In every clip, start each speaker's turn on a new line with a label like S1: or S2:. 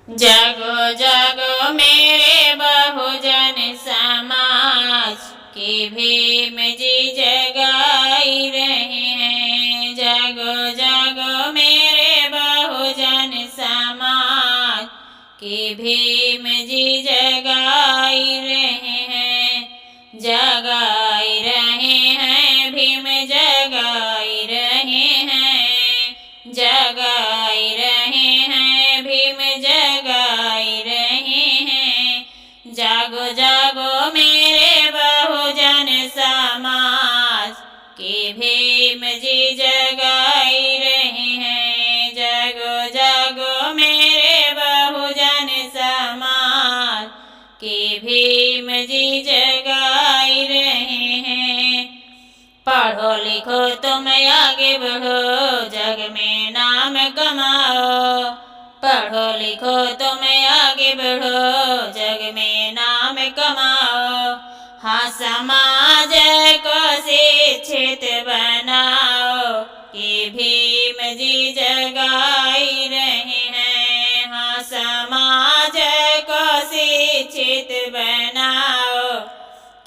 S1: जागो जागो मेरे बहुजन समाज के भीम जी जगाई रहे हैं। जागो जागो मेरे बहुजन समाज के भीम जी जगाई रहे हैं। जगाई रहे हैं भीम जगाई रहे हैं। जगाई रहे हैं भीम जगाई रहे हैं। जागो जागो मेरे बहुजन समाज के भीम जी जगाई रहे हैं। जागो जागो मेरे बहुजन समाज के भीम जी जगाई रहे हैं। पढ़ो लिखो तुम आगे बढ़ो, जग में नाम कमाओ। पढ़ो लिखो तुम आगे बढ़ो, जग में नाम कमाओ। हाँ समाज को शिक्षित बनाओ, कि भीम जी जगाई रहे हैं। हाँ समाज को शिक्षित बनाओ,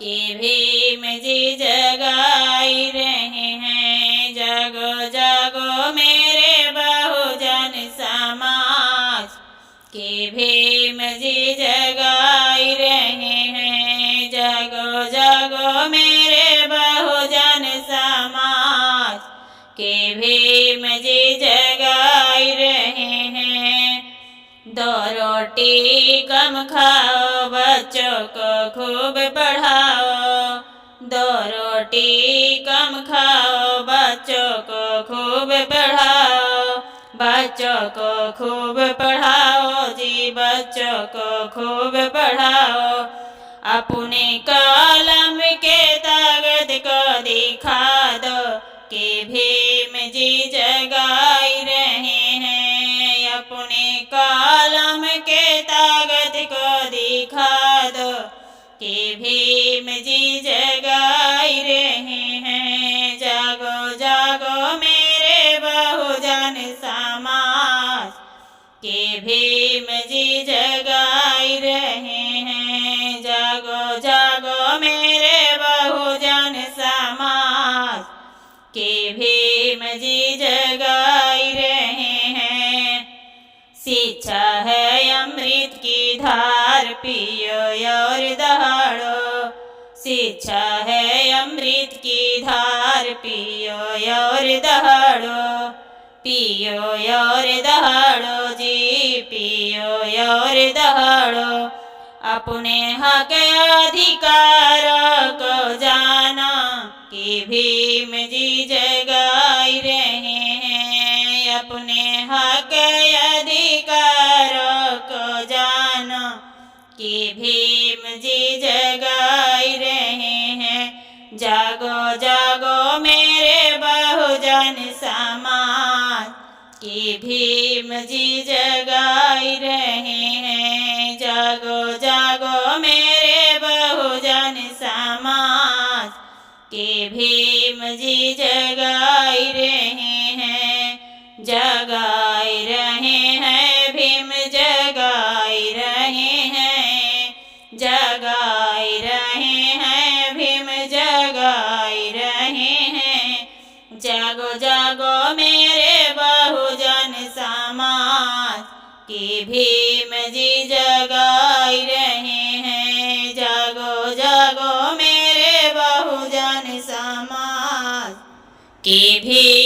S1: कि भीम जी जगाई रहे हैं। जागो जागो मेरे बहुजन समाज के भीम जी जगाई रहे हैं। जागो जागो मेरे बहुजन समाज के भीम जी जगाई रहे हैं। दो रोटी कम खाओ, बच्चों को खूब पढ़ाओ। दो रोटी कम खाओ, बच्चों को खूब पढ़ाओ। बच्चों को खूब पढ़ाओ जी, बच्चों को खूब पढ़ाओ। अपने कलम के ताकत को दिखा दो, कि भीम जी जगाई रहे हैं। अपने कलम के ताकत को दिखा दो, कि भीम जी जगाई रहे हैं। जागो जागो मेरे बहुजन समाज के भीम जी जगाई रहे हैं। जागो जागो मेरे बहुजन समाज के भीम जी जगाई रहे हैं। शिक्षा है अमृत की धार, पियो और दहाड़ो। शिक्षा है अमृत की धार, पियो और दहाड़ो। पियो और दहाड़ो जी, पियो और दहाड़ो। अपने हक अधिकार को जाना, कि भीम जी जगाई रहे हैं। अपने हक अधिकार को जाना, कि भीम जी जगाई रहे हैं। जागो जागो मेरे बहुजन समाज कि भीम जी जगाई रहे हैं। जागो जागो मेरे बहुजन समाज कि भीम जी जगाई रहे हैं। जगाई रहे हैं भीम जगाई रहे हैं। जगाई रहे हैं भीम जगाई रहे हैं। जागो जागो मेरे बहुजन समाज कि भीम जी जगाई रहे हैं। जागो जागो मेरे बहुजन समाज कि भीम